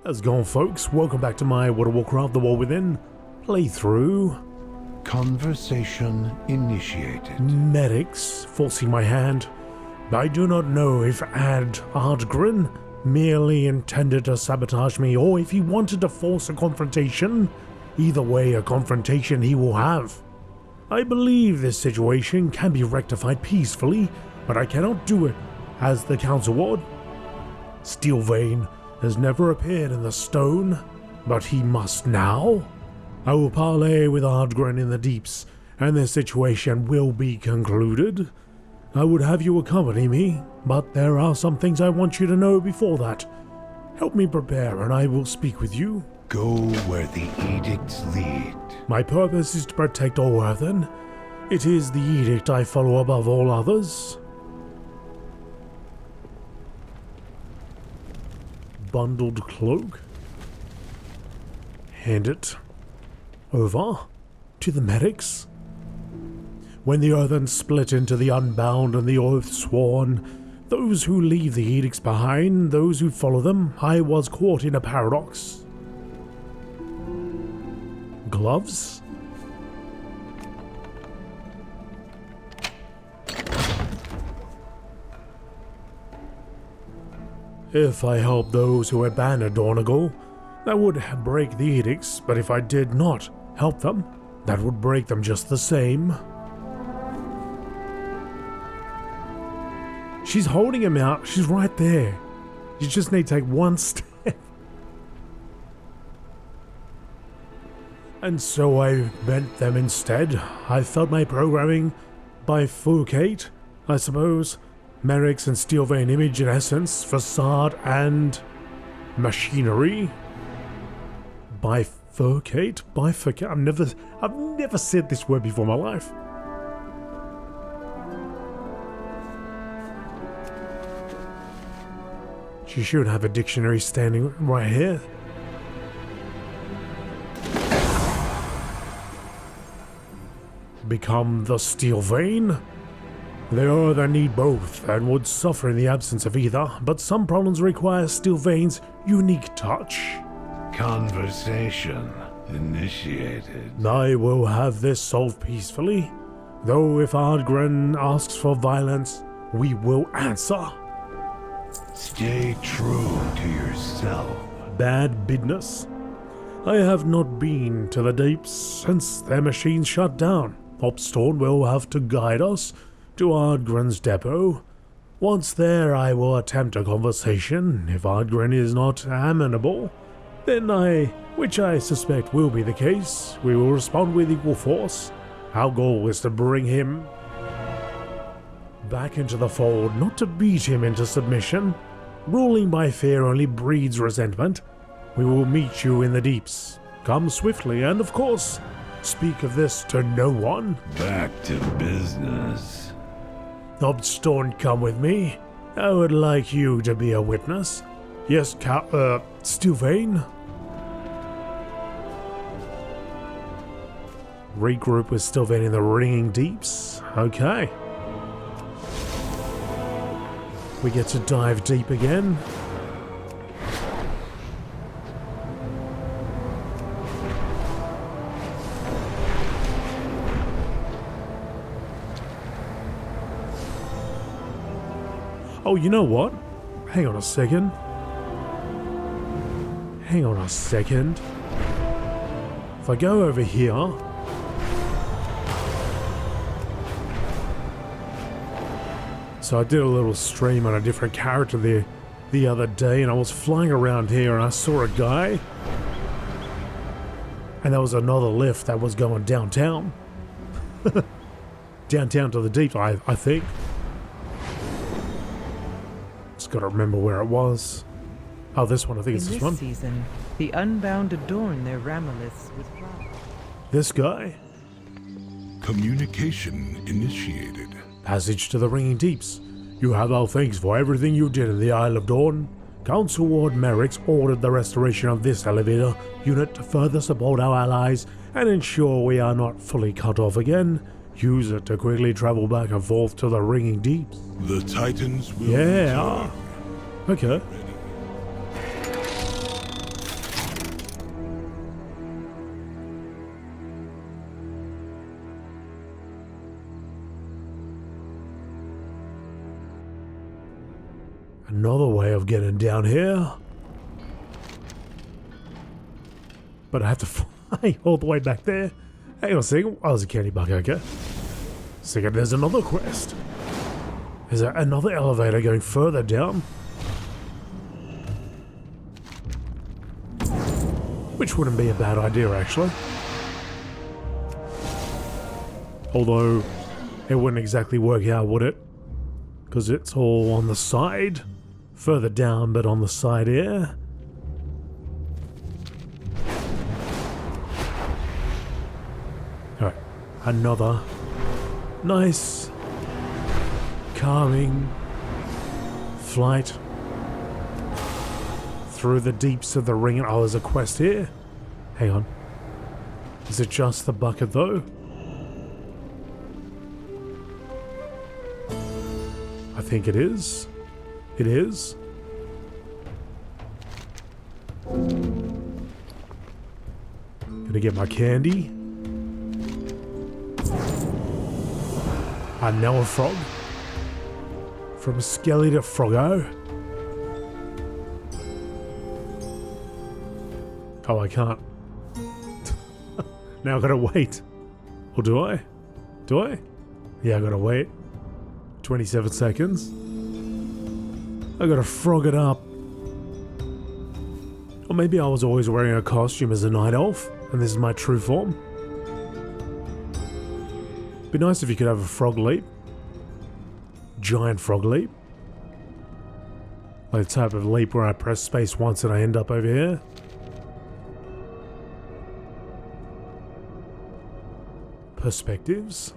How's it going, folks? Welcome back to my World of Warcraft The War Within playthrough. Conversation initiated. Medics forcing my hand. I do not know if Ardgrin merely intended to sabotage me or if he wanted to force a confrontation. Either way, a confrontation he will have. I believe this situation can be rectified peacefully, but I cannot do it as the Council Ward. Steelvein has never appeared in the stone, but he must now. I will parley with Ardgrin in the deeps, and this situation will be concluded. I would have you accompany me, but there are some things I want you to know before that. Help me prepare, and I will speak with you. Go where the edicts lead. My purpose is to protect Orwathan. It is the edict I follow above all others. Bundled cloak. Hand it over to the medics. When the earthen split into the unbound and the oath-sworn, those who leave the edicts behind, those who follow them, I was caught in a paradox. Gloves? If I helped those who abandoned Dornagal, that would break the edicts, but if I did not help them, that would break them just the same. She's holding him out, she's right there. You just need to take one step. And so I bent them instead. I felt my programming bifurcate, I suppose. Merrick's and Steelvein image in essence, facade and machinery. Bifurcate? Bifurcate? I've never said this word before in my life. She should have a dictionary standing right here. Become the Steelvein? There are that need both and would suffer in the absence of either, but some problems require Steelvein's unique touch. Conversation initiated. I will have this solved peacefully, though if Ardgrin asks for violence, we will answer. Stay true to yourself. Bad business. I have not been to the deeps since their machines shut down. Hopstone will have to guide us to Ardgrin's depot. Once there, I will attempt a conversation. If Ardgrin is not amenable, then which I suspect will be the case, we will respond with equal force. Our goal is to bring him back into the fold, not to beat him into submission. Ruling by fear only breeds resentment. We will meet you in the deeps. Come swiftly, and of course, speak of this to no one. Back to business. Hopstone, come with me. I would like you to be a witness. Yes, Steelvein? Regroup with Steelvein in the ringing deeps. Okay. We get to dive deep again. Oh, you know what? Hang on a second. If I go over here... So I did a little stream on a different character the other day, and I was flying around here and I saw a guy. And there was another lift that was going downtown. Downtown to the deep, I think. Gotta remember where it was. Oh, this one. I think it's this one. In this season, the Unbound adorn their ramiliths with flowers. This guy. Communication initiated. Passage to the ringing deeps. You have our thanks for everything you did in the Isle of Dawn. Council Ward Merrick's ordered the restoration of this elevator unit to further support our allies and ensure we are not fully cut off again. Use it to quickly travel back and forth to the ringing deeps. The Titans will return. Okay. another way of getting down here. But I have to fly all the way back there. Hang on a second. Oh, there's a candy bug, okay. Second, there's another quest. Is there another elevator going further down? Which wouldn't be a bad idea, actually. Although, it wouldn't exactly work out, would it? Because it's all on the side. Further down, but on the side here. Alright, another nice, calming flight through the deeps of the ring. Oh, there's a quest here. Hang on. Is it just the bucket, though? I think it is. It is. Gonna get my candy. I'm now a frog. From Skelly to Froggo. Oh, I can't. Now I gotta wait. Or do I? Do I? Yeah, I gotta wait. 27 seconds. I gotta frog it up. Or maybe I was always wearing a costume as a night elf, and this is my true form. Be nice if you could have a frog leap. Giant frog leap. Like the type of leap where I press space once and I end up over here. Perspectives.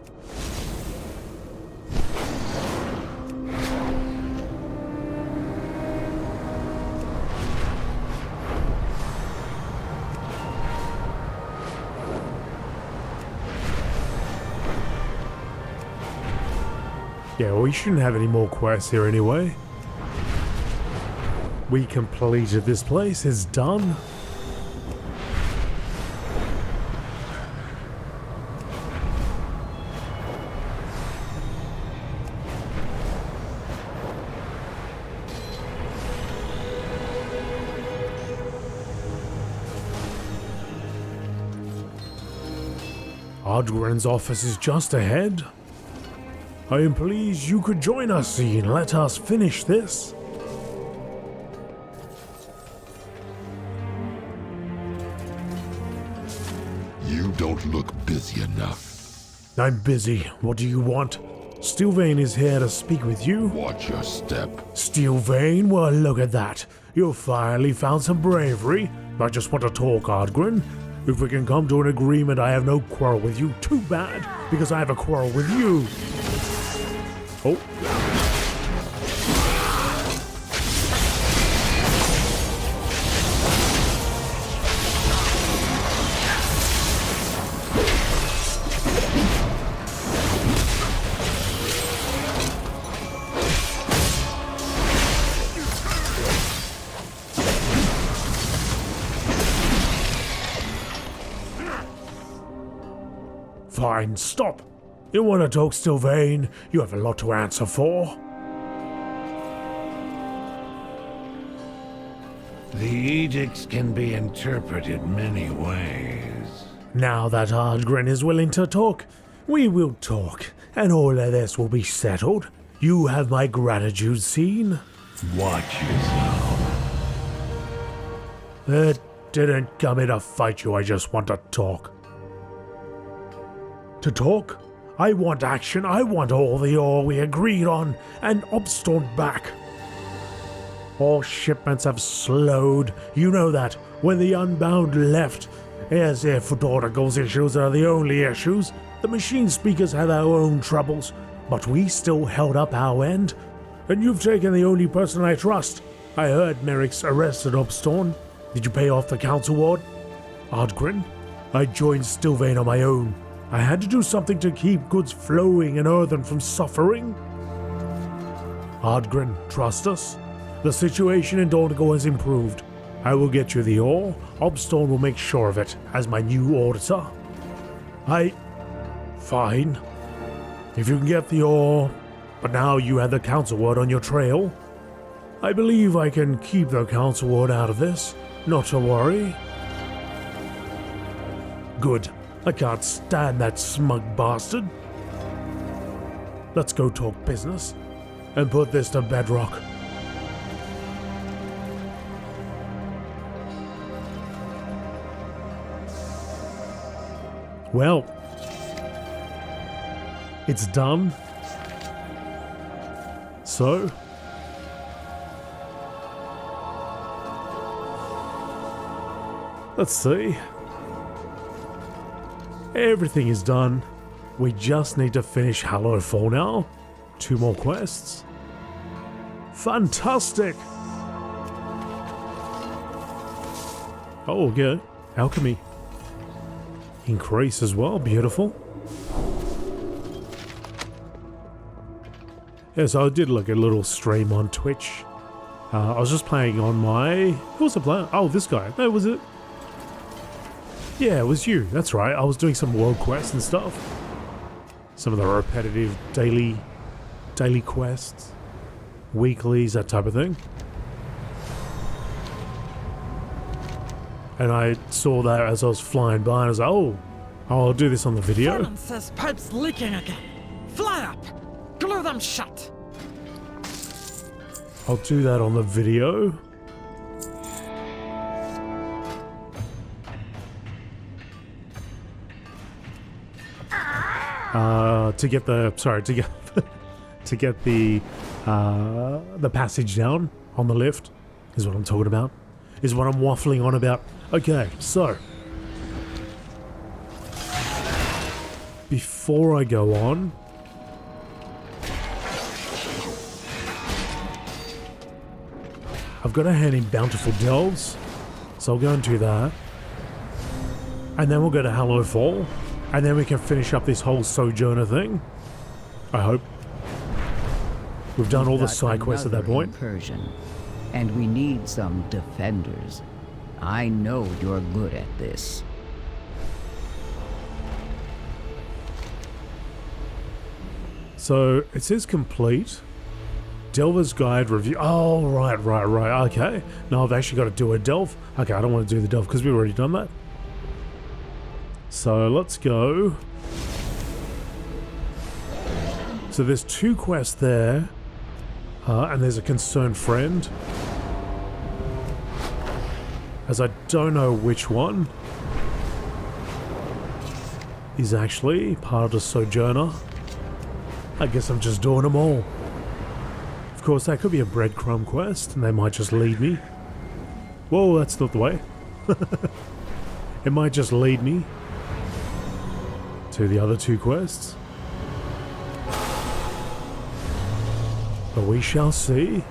Yeah, well, we shouldn't have any more quests here anyway. We completed this place, it's done. Ardgrin's office is just ahead. I am pleased you could join us, Scene. Let us finish this. You don't look busy enough. I'm busy. What do you want? Steelvane is here to speak with you. Watch your step. Steelvane? Well, look at that. You finally found some bravery. I just want to talk, Ardgrin. If we can come to an agreement, I have no quarrel with you. Too bad, because I have a quarrel with you. Oh. Fine, stop. You want to talk, Steelvane? You have a lot to answer for. The edicts can be interpreted many ways. Now that Ardgrin is willing to talk, we will talk, and all of this will be settled. You have my gratitude, Scene. Watch yourself. It didn't come here to fight you, I just want to talk. To talk? I want action, I want all the ore we agreed on, and Obstorn back. All shipments have slowed, you know that, when the Unbound left. As if Dornigal's issues are the only issues, the machine speakers had their own troubles, but we still held up our end. And you've taken the only person I trust. I heard Merrick's arrested Obstorn. Did you pay off the council ward? Ardgrin? I joined Steelvane on my own. I had to do something to keep goods flowing and Earthen from suffering. Ardgrin, trust us. The situation in Dornigal has improved. I will get you the ore. Obstorn will make sure of it as my new auditor. Fine. If you can get the ore, but now you have the council word on your trail. I believe I can keep the council ward out of this. Not to worry. Good. I can't stand that smug bastard. Let's go talk business and put this to bedrock. Well, it's done. So, let's see. Everything is done. We just need to finish Hallowfall now. 2 more quests. Fantastic! Oh, okay. Alchemy. Increase as well. Beautiful. Yeah, so I did like a little stream on Twitch. I was just playing on my... Who was I playing? Oh, this guy. No, was it? Yeah, it was you. That's right. I was doing some world quests and stuff. Some of the repetitive daily quests. Weeklies, that type of thing. And I saw that as I was flying by and I was like, oh, I'll do this on the video. Faerin says pipe's leaking again. Fly up! Glue them shut! I'll do that on the video. To get the passage down on the lift is what I'm talking about. Is what I'm waffling on about. Okay, so before I go on, I've got to hand in Bountiful Delves, so I'll go and do that. And then we'll go to Hallowfall, and then we can finish up this whole Sojourner thing. I hope. We've done all the side quests at that point. Incursion, and we need some defenders. I know you're good at this. So it says complete. Delver's Guide review. Oh, right. Okay. No, I've actually got to do a delve. Okay, I don't want to do the delve because we've already done that. So let's go. So there's 2 quests there. And there's a concerned friend. As I don't know which one is actually part of the Sojourner. I guess I'm just doing them all. Of course, that could be a breadcrumb quest, and they might just lead me. Whoa, that's not the way. It might just lead me to the other 2 quests. But we shall see.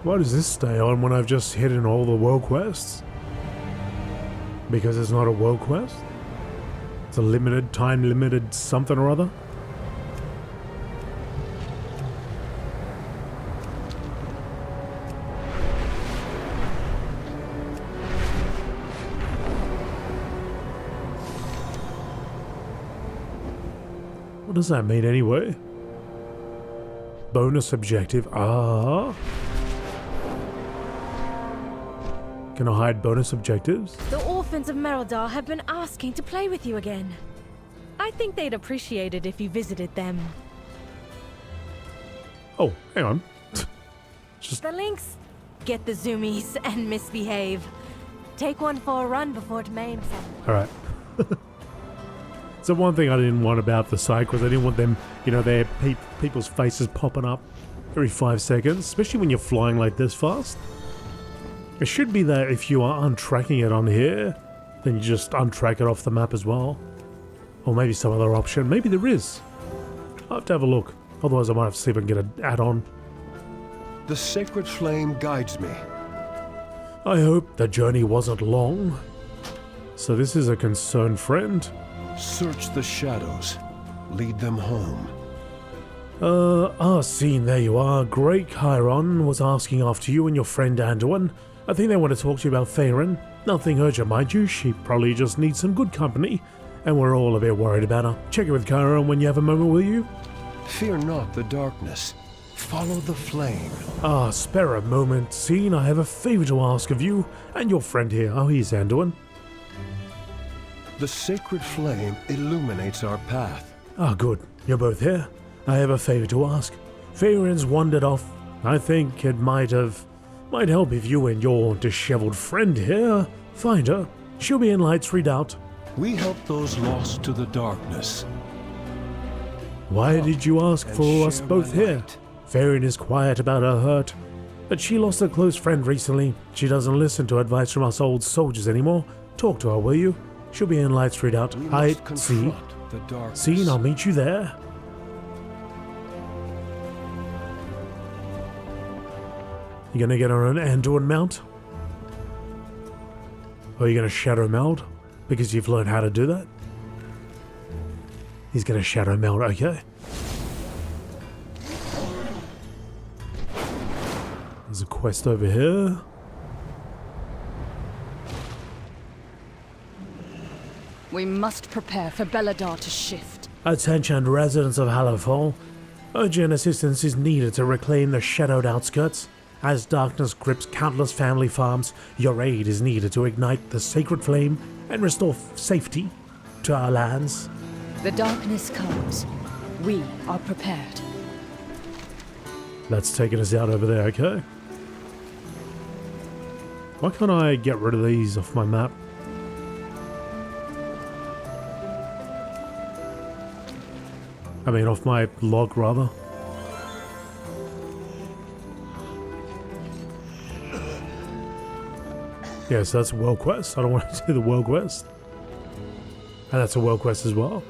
Why does this stay on when I've just hidden all the world quests? Because it's not a world quest? It's a limited, time-limited something or other? What does that mean anyway? Bonus objective. Ah. Can I hide bonus objectives? The orphans of Mereldar have been asking to play with you again. I think they'd appreciate it if you visited them. Oh, hang on. The links? Get the zoomies and misbehave. Take one for a run before it maims them. Alright. So one thing I didn't want about the side quest, I didn't want them, you know, their people's faces popping up every 5 seconds, especially when you're flying like this fast. It should be that if you are untracking it on here, then you just untrack it off the map as well. Or maybe some other option. Maybe there is. I'll have to have a look. Otherwise I might have to see if I can get an add-on. The sacred flame guides me. I hope the journey wasn't long. So this is a concerned friend. Search the shadows. Lead them home. Scene, there you are. Great Chiron was asking after you and your friend Anduin. I think they want to talk to you about Faerin. Nothing urgent, mind you. She probably just needs some good company, and we're all a bit worried about her. Check it with Chiron when you have a moment, will you? Fear not the darkness. Follow the flame. Spare a moment. Scene, I have a favor to ask of you and your friend here. Oh, he's Anduin. The sacred flame illuminates our path. Good. You're both here. I have a favor to ask. Faerin's wandered off. I think it might help if you and your disheveled friend here find her. She'll be in Light's Redoubt. We help those lost to the darkness. Why did you ask And for us share both my here? light. Faerin is quiet about her hurt, but she lost a close friend recently. She doesn't listen to advice from us old soldiers anymore. Talk to her, will you? She'll be in Light's Redoubt. We I must see. confront the darkness. Scene, I'll meet you there. You gonna get on an Anduin mount? Or are you gonna shadow meld? Because you've learned how to do that? He's gonna shadow meld, okay. There's a quest over here. We must prepare for Belladar to shift. Attention residents of Hallowfall. Urgent assistance is needed to reclaim the shadowed outskirts. As darkness grips countless family farms, your aid is needed to ignite the sacred flame and restore safety to our lands. The darkness comes. We are prepared. That's taking us out over there, okay? Why can't I get rid of these off my map? I mean, off my log, rather. Yes, that's a world quest. I don't want to do the world quest. And that's a world quest as well.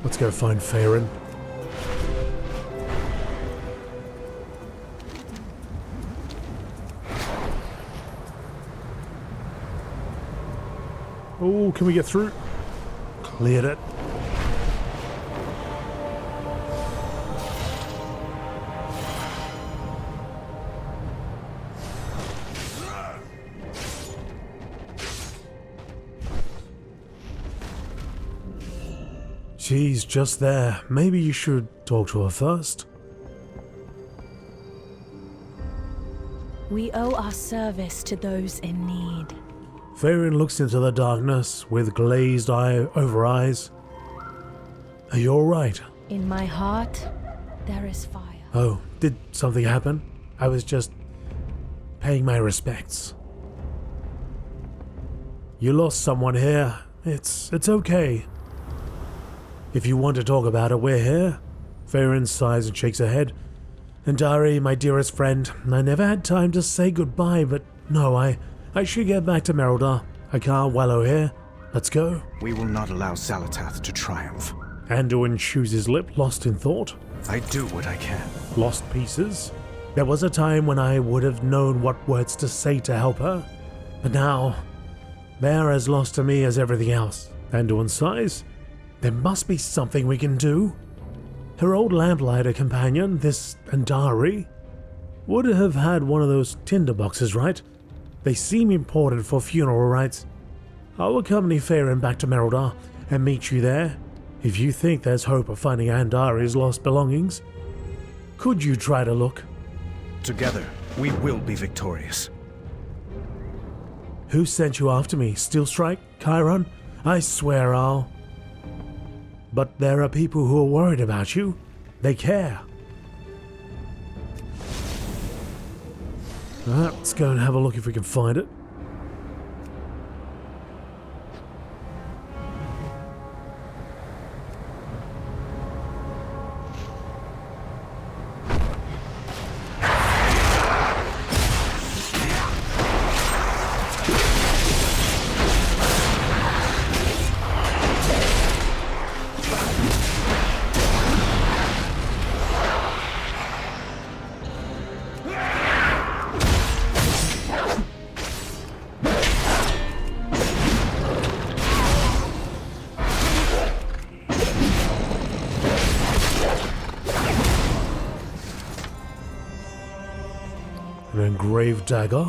Let's go find Faerin. Oh, can we get through? Cleared it. She's just there. Maybe you should talk to her first. We owe our service to those in need. Faerin looks into the darkness with glazed eye over eyes. Are you alright? In my heart, there is fire. Oh, did something happen? I was just paying my respects. You lost someone here. It's okay. If you want to talk about it, we're here. Faerin sighs and shakes her head. And Dari, my dearest friend, I never had time to say goodbye, but no, I should get back to Merodar. I can't wallow here. Let's go. We will not allow Salatath to triumph. Anduin chews his lip, lost in thought. I do what I can. Lost pieces? There was a time when I would have known what words to say to help her. But now, they're as lost to me as everything else. Anduin sighs. There must be something we can do. Her old lamplighter companion, this Andari, would have had one of those tinder boxes, right? They seem important for funeral rites. I'll accompany Faerin back to Merodar and meet you there. If you think there's hope of finding Andari's lost belongings, could you try to look? Together, we will be victorious. Who sent you after me? Steelstrike? Chiron? I swear I'll... But there are people who are worried about you. They care. Let's go and have a look if we can find it. grave dagger.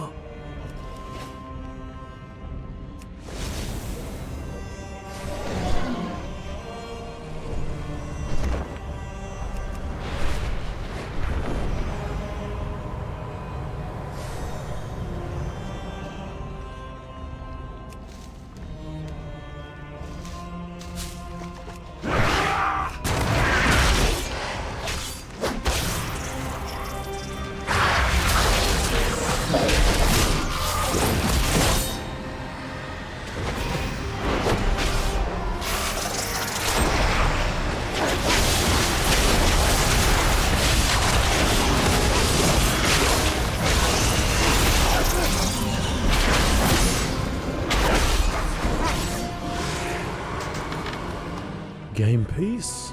Game piece.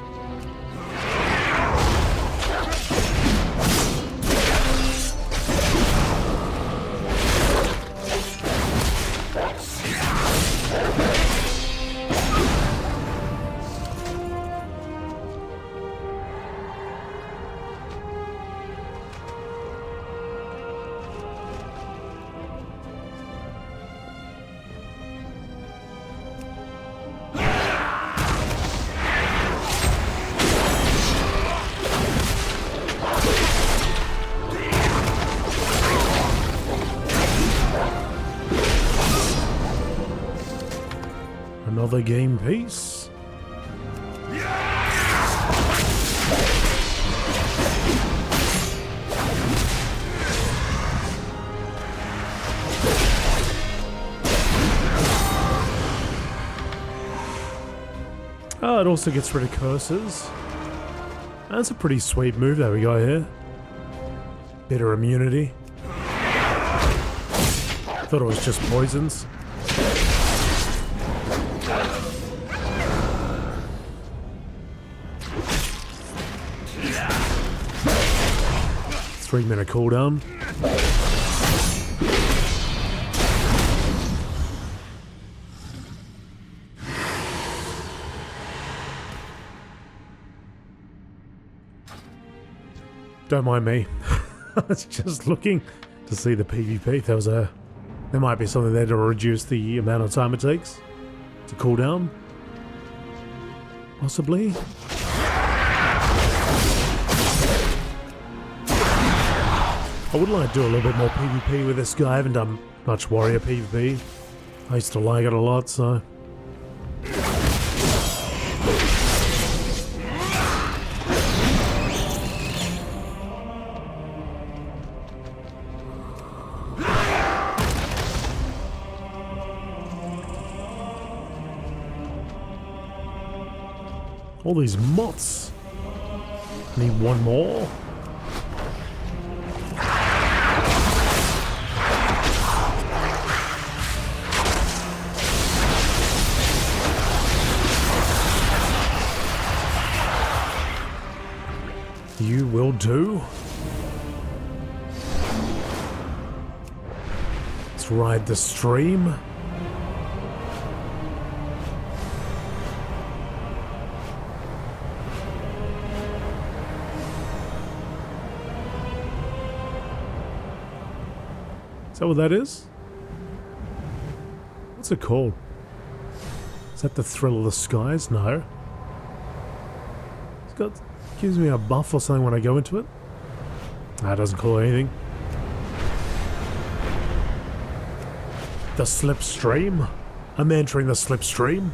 Another game piece. Oh, it also gets rid of curses. That's a pretty sweet move that we got here. Bitter immunity. Thought it was just poisons. Three-minute cooldown. Don't mind me. I was just looking to see the PvP. There might be something there to reduce the amount of time it takes to cool down. Possibly. I would like to do a little bit more PvP with this guy. I haven't done much warrior PvP. I used to like it a lot, so... All these moths. I need one more. You will do. Let's ride the stream. Is that what that is? What's it called? Is that the Thrill of the Skies? No. It's got... gives me a buff or something when I go into it. That doesn't call it anything. The slipstream. I'm entering the slipstream.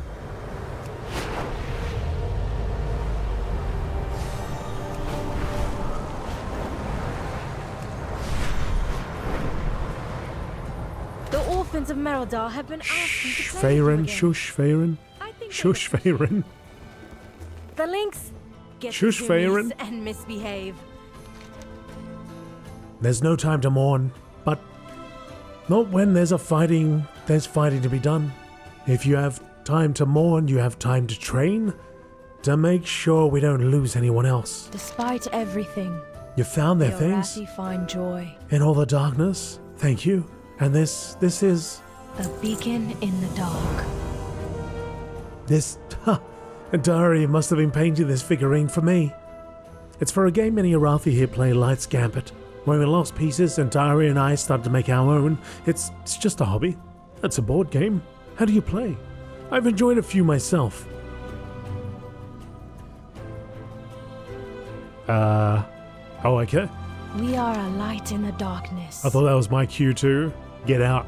The orphans of Merodar have been asking to play Faerin, again. shush, Faerin. I think Shush, Faerin. the links. Get Shush, the Faerin. zoomies and misbehave. There's no time to mourn, but not when there's fighting to be done. If you have time to mourn, you have time to train to make sure we don't lose anyone else. Despite everything, You found their the things Orathi find joy. in all the darkness. Thank you. And this is A beacon in the dark. this. Dari must have been painting this figurine for me. It's for a game many Arathi here play Light's Gambit. When we lost pieces and Diary and I started to make our own, it's just a hobby. It's a board game. How do you play? I've enjoyed a few myself. Oh, okay. We are a light in the darkness. I thought that was my cue to get out.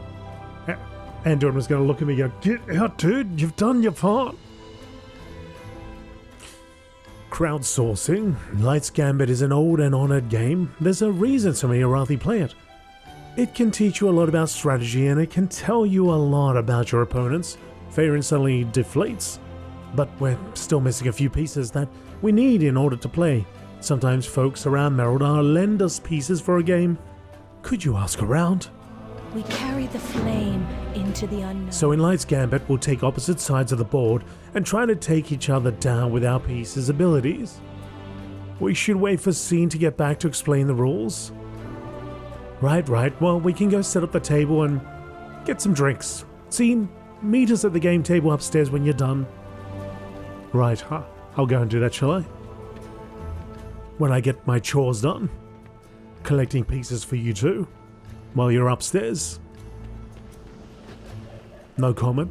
Anduin was going to look at me and go, "Get out, dude. You've done your part." Crowdsourcing. Light's Gambit is an old and honored game. There's a reason so many Arathi play it. It can teach you a lot about strategy and it can tell you a lot about your opponents. Faerin suddenly deflates, but we're still missing a few pieces that we need in order to play. Sometimes folks around Merildar lend us pieces for a game. Could you ask around? We carry the flame into the unknown. So in Light's Gambit, we'll take opposite sides of the board and try to take each other down with our pieces' abilities. We should wait for Scene to get back to explain the rules. Right. Well, we can go set up the table and get some drinks. Scene, meet us at the game table upstairs when you're done. Right, I'll go and do that, shall I? When I get my chores done. Collecting pieces for you too. While you're upstairs. No comment.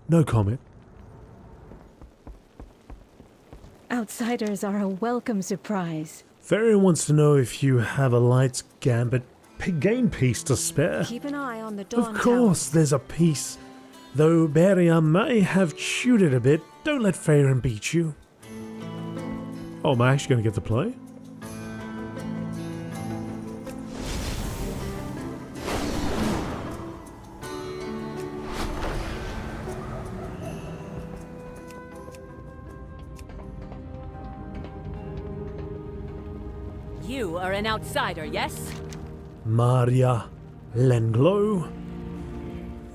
No comment. Outsiders are a welcome surprise. Faerin wants to know if you have a Light's Gambit game piece to spare. Keep an eye on the dawn. Of course, there's a piece. Though Beria may have chewed it a bit, don't let Faerin beat you. Oh, am I actually going to get to play? You are an outsider, yes? Maria Lenglo.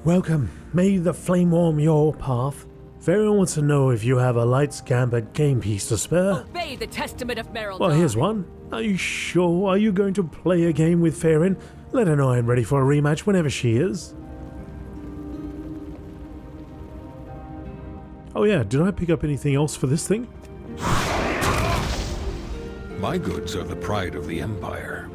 Welcome. May the flame warm your path. Faerin wants to know if you have a Light's Gambit game piece to spare. Obey the testament of Merildar. Well, here's one. Are you sure? Are you going to play a game with Faerin? Let her know I'm ready for a rematch whenever she is. Oh yeah, did I pick up anything else for this thing? My goods are the pride of the Empire.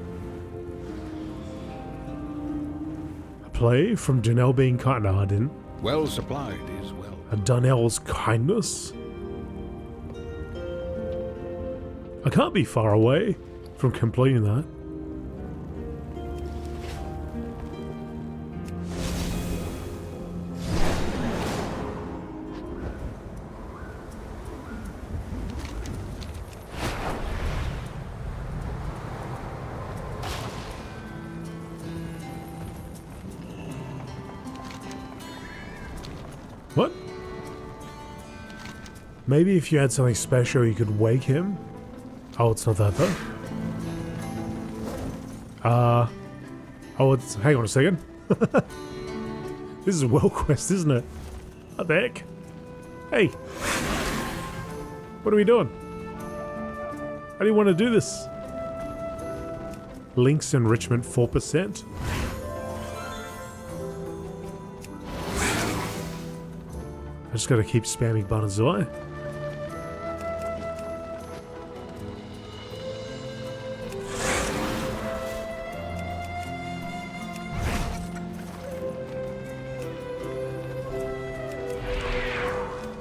A play from Dunel being kind. No, I didn't. Well supplied is well. A Dunel's kindness? I can't be far away from completing that. What? Maybe if you had something special you could wake him? Oh, it's not that though. Oh, it's... Hang on a second. This is WoW Quest, isn't it? What the heck? Hey! What are we doing? I didn't want to do this. Links enrichment 4%. I just gotta keep spamming buttons, do I?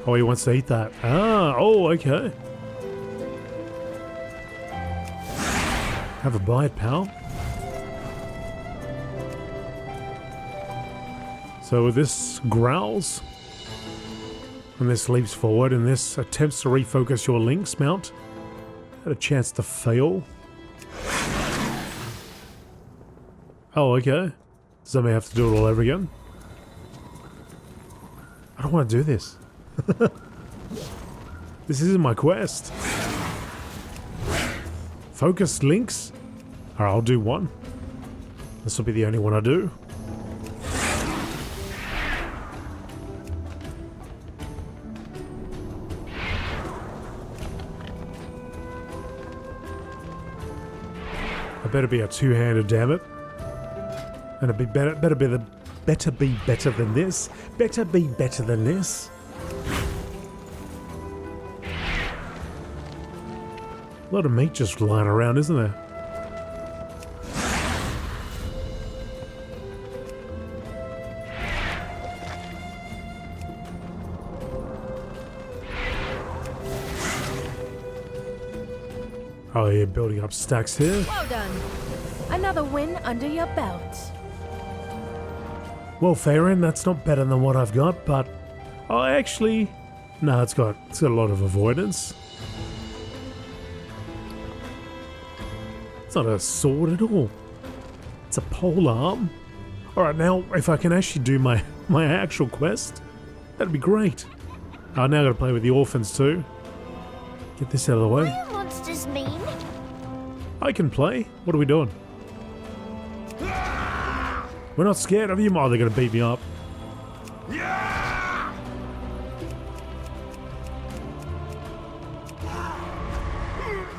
Oh, he wants to eat that. Ah, oh, okay. Have a bite, pal. So this growls. And this leaps forward, and this attempts to refocus your links mount. Had a chance to fail. Oh, okay. Does that mean I have to do it all over again? I don't want to do this. This isn't my quest. Focus links? Alright, I'll do one. This will be the only one I do. I better be a two-handed, damn it. And it'd be better be better than this. Better be better than this. A lot of meat just lying around, isn't there? Oh yeah, building up stacks here. Well done. Another win under your belt. Well, Faerin, that's not better than what I've got, but... Oh, actually... No, it's got a lot of avoidance. It's not a sword at all. It's a pole arm. Alright, now, if I can actually do my actual quest, that'd be great. Oh, now I've got to play with the orphans too. Get this out of the way. What do monsters mean? I can play. What are we doing? We're not scared of you. Oh, they're going to beat me up.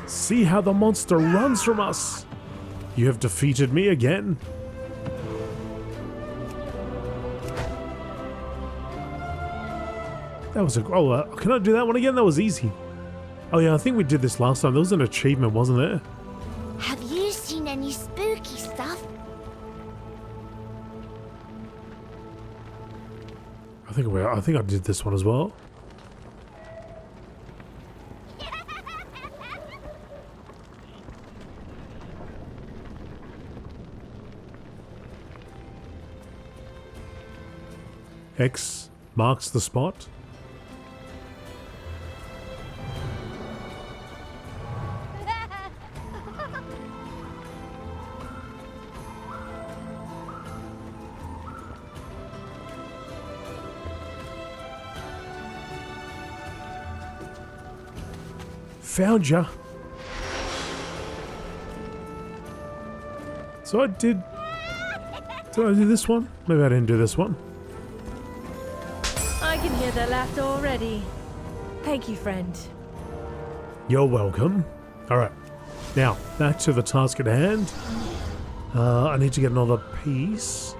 See how the monster runs from us. You have defeated me again. That was a... Oh, can I do that one again? That was easy. Oh yeah, I think we did this last time. There was an achievement, wasn't there? Have you seen any spooky stuff? I think I did this one as well. X marks the spot. Found ya. So did I do this one? Maybe I didn't do this one. I can hear their laughter already. Thank you, friend. You're welcome. Alright. Now, back to the task at hand. I need to get another piece.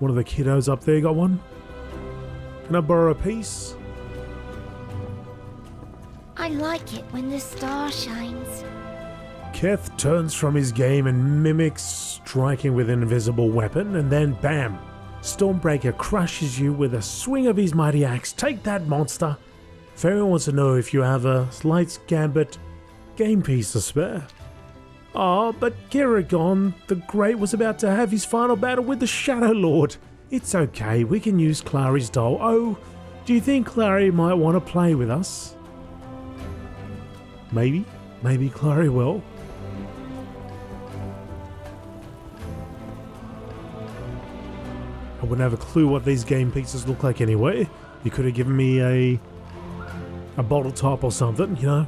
One of the kiddos up there got one. Can I borrow a piece? I like it when the star shines. Keth turns from his game and mimics striking with an invisible weapon, and then bam! Stormbreaker crushes you with a swing of his mighty axe. Take that, monster! Faerin wants to know if you have a Slight's Gambit game piece to spare. Ah, but Kiragon the Great was about to have his final battle with the Shadow Lord. It's okay, we can use Clary's doll. Oh, do you think Clary might want to play with us? Maybe Clary will. I wouldn't have a clue what these game pieces look like anyway. You could have given me a bottle top or something, you know.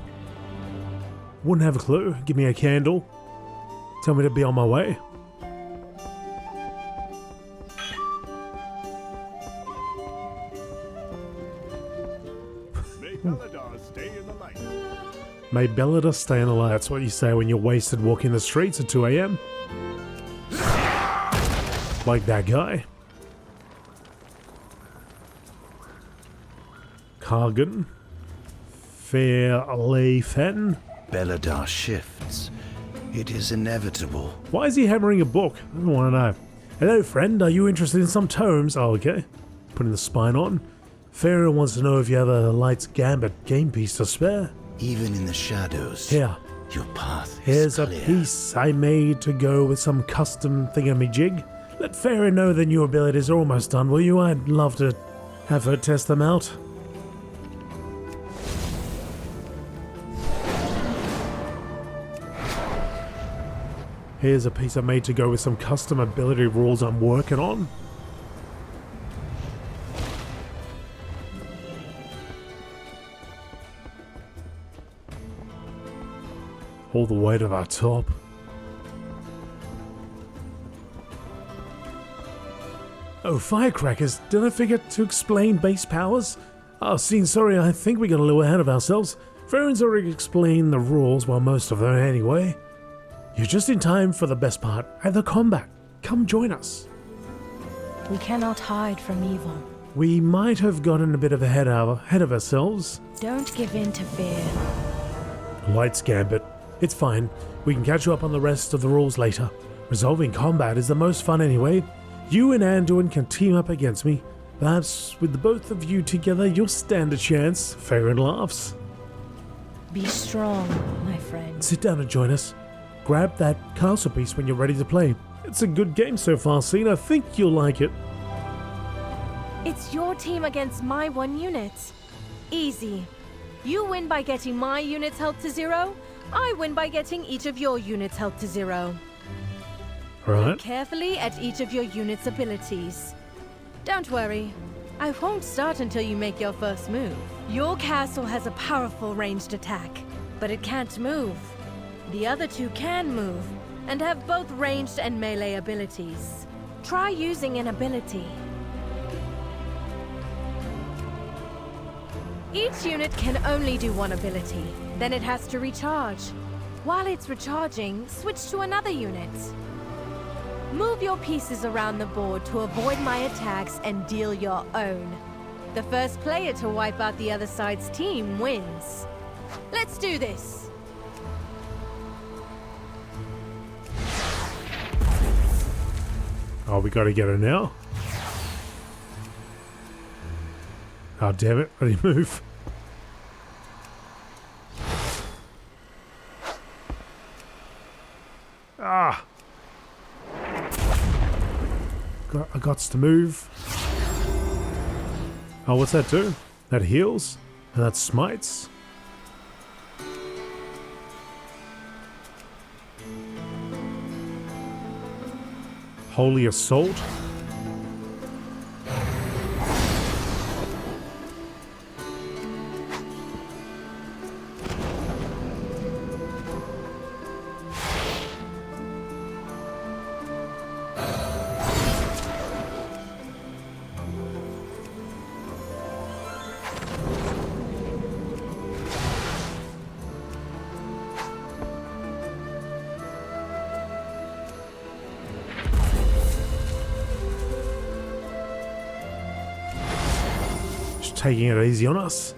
Wouldn't have a clue. Give me a candle. Tell me to be on my way. May Belladar stay in the light. May Belladar stay in the light. That's what you say when you're wasted walking the streets at 2 a.m. Like that guy. Kargan. Fairlefen. Belladar shifts. It is inevitable. Why is he hammering a book? I don't want to know. Hello, friend. Are you interested in some tomes? Oh, okay. Putting the spine on. Faerin wants to know if you have a Light's Gambit game piece to spare. Even in the shadows. Here. Your path Here's is a clear. piece I made to go with some custom thingamajig. Let Faerin know the new abilities are almost done, will you? I'd love to have her test them out. Here's a piece I made to go with some custom ability rules I'm working on. All the way to the top. Oh, firecrackers! Did I forget to explain base powers? Oh, sorry, I think we got a little ahead of ourselves. Faerin's already explained the rules, well, most of them anyway. You're just in time for the best part, the combat. Come join us. We cannot hide from evil. We might have gotten a bit of ahead of ourselves. Don't give in to fear. Lights, Gambit. It's fine. We can catch you up on the rest of the rules later. Resolving combat is the most fun anyway. You and Anduin can team up against me. Perhaps with the both of you together, you'll stand a chance. Faerin laughs. Be strong, my friend. Sit down and join us. Grab that castle piece when you're ready to play. It's a good game so far, Scene. I think you'll like it. It's your team against my one unit. Easy. You win by getting my units held to 0. I win by getting each of your units held to 0. Right. Look carefully at each of your unit's abilities. Don't worry. I won't start until you make your first move. Your castle has a powerful ranged attack, but it can't move. The other two can move, and have both ranged and melee abilities. Try using an ability. Each unit can only do one ability, then it has to recharge. While it's recharging, switch to another unit. Move your pieces around the board to avoid my attacks and deal your own. The first player to wipe out the other side's team wins. Let's do this! Oh, we gotta get her now. Oh, damn it. Ready to move. Ah! I got to move. Oh, what's that do? That heals? And that smites? Holy Assault? Taking it easy on us.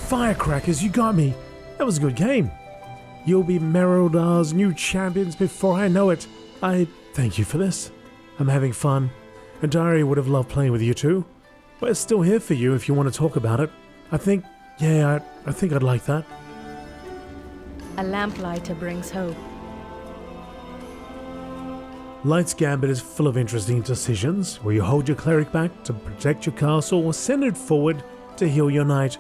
Firecrackers, you got me. That was a good game. You'll be Mereldar's new champions before I know it. I thank you for this. I'm having fun. And Diary would have loved playing with you too. We're still here for you if you want to talk about it. I think I'd like that. A lamplighter brings hope. Light's Gambit is full of interesting decisions, where you hold your cleric back to protect your castle or send it forward to heal your knight.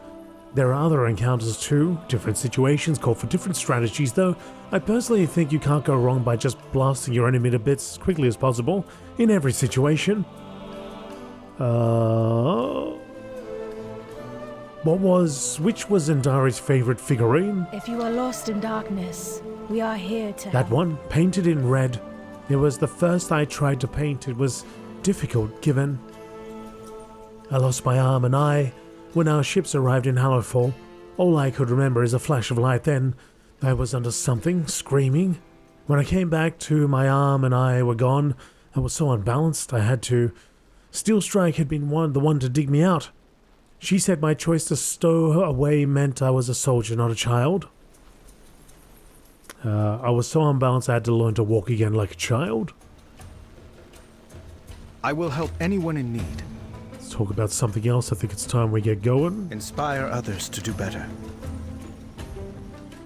There are other encounters too, different situations call for different strategies though. I personally think you can't go wrong by just blasting your enemy to bits as quickly as possible, in every situation. Which was Endari's favorite figurine? If you are lost in darkness, we are here to That help. one, painted in red. It was the first I tried to paint. It was difficult given I lost my arm and eye when our ships arrived in Hallowfall. All I could remember is a flash of light then. I was under something, screaming. When I came back to, my arm and eye were gone. I was so unbalanced, I had to. Steel Strike had been the one to dig me out. She said my choice to stow away meant I was a soldier, not a child. I was so unbalanced I had to learn to walk again like a child. I will help anyone in need. Let's talk about something else. I think it's time we get going. Inspire others to do better.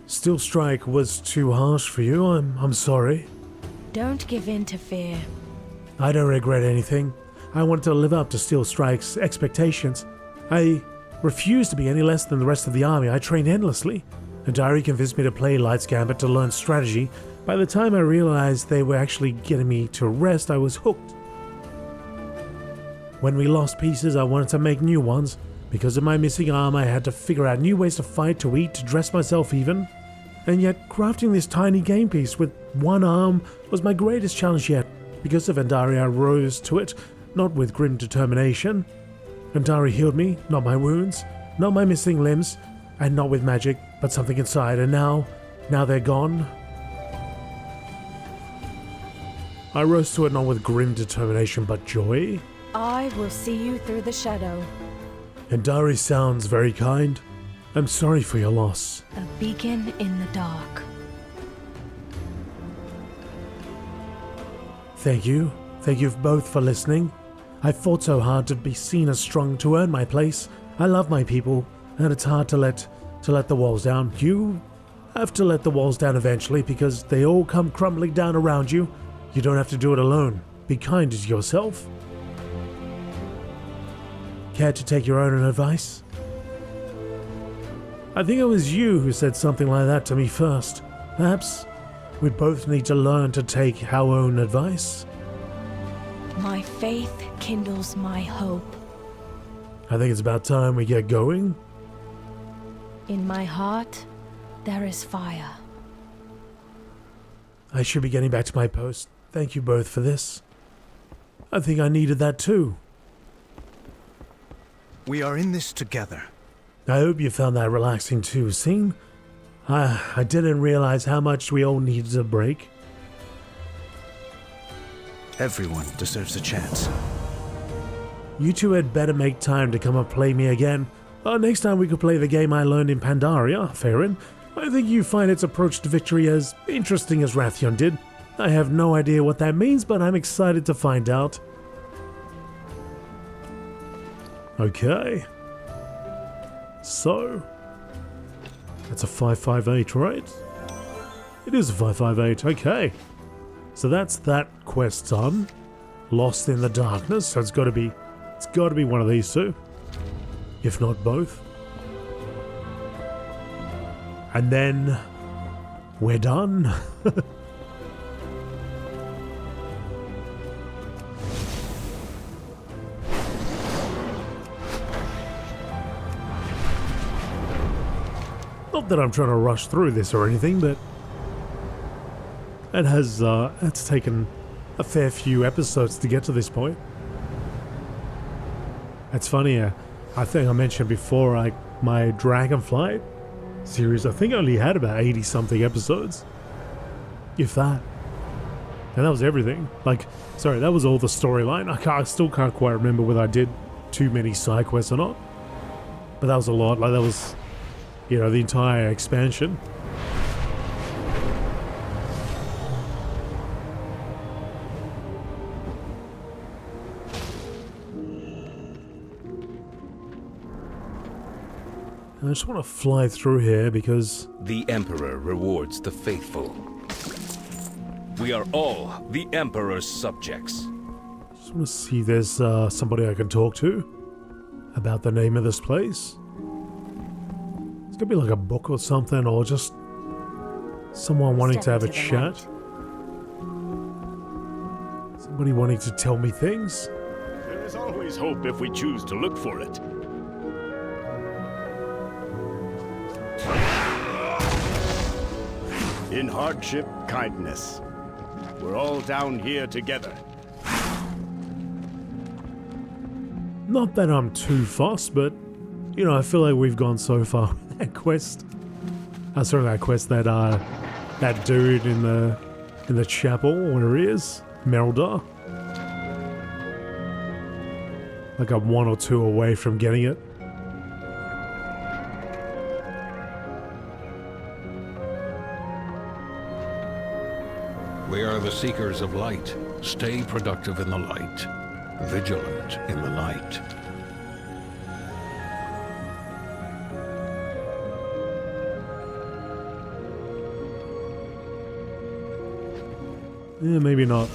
Steel Strike was too harsh for you. I'm sorry. Don't give in to fear. I don't regret anything. I wanted to live up to Steel Strike's expectations. I refused to be any less than the rest of the army. I trained endlessly. And Diary convinced me to play Light's Gambit to learn strategy. By the time I realized they were actually getting me to rest, I was hooked. When we lost pieces, I wanted to make new ones. Because of my missing arm, I had to figure out new ways to fight, to eat, to dress myself even. And yet, crafting this tiny game piece with one arm was my greatest challenge yet. Because of Andari, I rose to it, not with grim determination. Andari healed me, not my wounds, not my missing limbs. And not with magic, but something inside, and now they're gone. I rose to it not with grim determination, but joy. I will see you through the shadow. And Dari sounds very kind. I'm sorry for your loss. A beacon in the dark. Thank you. Thank you both for listening. I fought so hard to be seen as strong to earn my place. I love my people, and it's hard to let the walls down. You have to let the walls down eventually because they all come crumbling down around you. You don't have to do it alone. Be kind to yourself. Care to take your own advice? I think it was you who said something like that to me first. Perhaps we both need to learn to take our own advice. My faith kindles my hope. I think it's about time we get going. In my heart, there is fire. I should be getting back to my post. Thank you both for this. I think I needed that too. We are in this together. I hope you found that relaxing too, Scene. I didn't realize how much we all needed a break. Everyone deserves a chance. You two had better make time to come and play me again. Next time we could play the game I learned in Pandaria, Faerin. I think you find its approach to victory as interesting as Wrathion did. I have no idea what that means, but I'm excited to find out. Okay. So, that's a 558, right? It is a 558, okay. So that's that quest done. Lost in the Darkness, so it's gotta be one of these two. If not both. And then we're done. Not that I'm trying to rush through this or anything, but it has it's taken a fair few episodes to get to this point. It's funny, I think I mentioned before, my Dragonflight series, I think only had about 80 something episodes. If that. And that was everything. That was all the storyline. I still can't quite remember whether I did too many side quests or not. But that was a lot. That was, the entire expansion. I just want to fly through here because... The Emperor rewards the faithful. We are all the Emperor's subjects. Just want to see if there's somebody I can talk to about the name of this place. It's gonna be like a book or something, or just someone wanting to have a chat. Somebody wanting to tell me things. There is always hope if we choose to look for it. In hardship, kindness. We're all down here together. Not that I'm too fussed, but, I feel like we've gone so far with that quest. That dude in the chapel, where he is, Meldar. Like I'm one or two away from getting it. We are the seekers of light. Stay productive in the light. Vigilant in the night. Yeah, maybe not.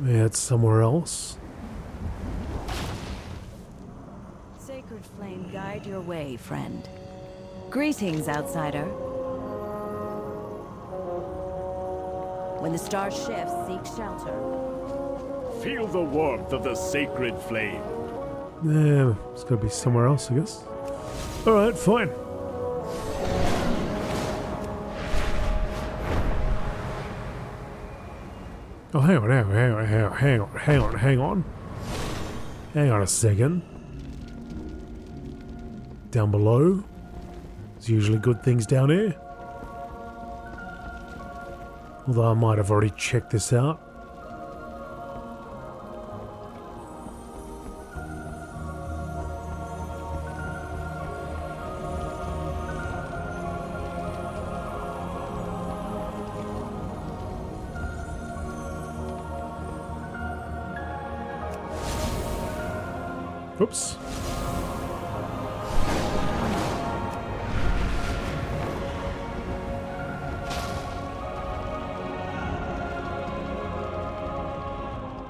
Yeah, it's somewhere else. Sacred flame guide your way, friend. Greetings, outsider. When the star shifts, seek shelter. Feel the warmth of the sacred flame. Yeah, it's gotta be somewhere else, I guess. Alright, fine. Oh, hang on a second. Down below. There's usually good things down here. Although I might have already checked this out. Oops.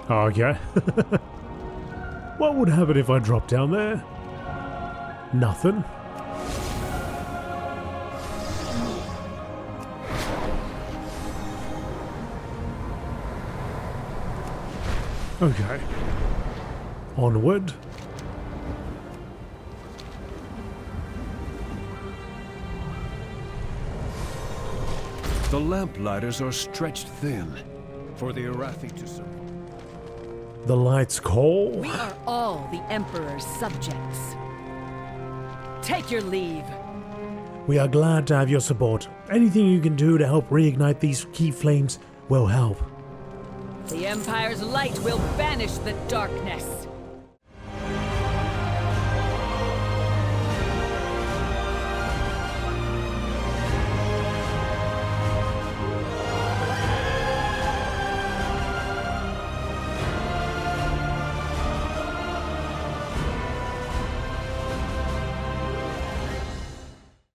Okay. What would happen if I dropped down there? Nothing. Okay. Onward. The lamplighters are stretched thin for the Arathi to support. The lights call. We are all the Emperor's subjects. Take your leave. We are glad to have your support. Anything you can do to help reignite these key flames will help. The Empire's light will banish the darkness.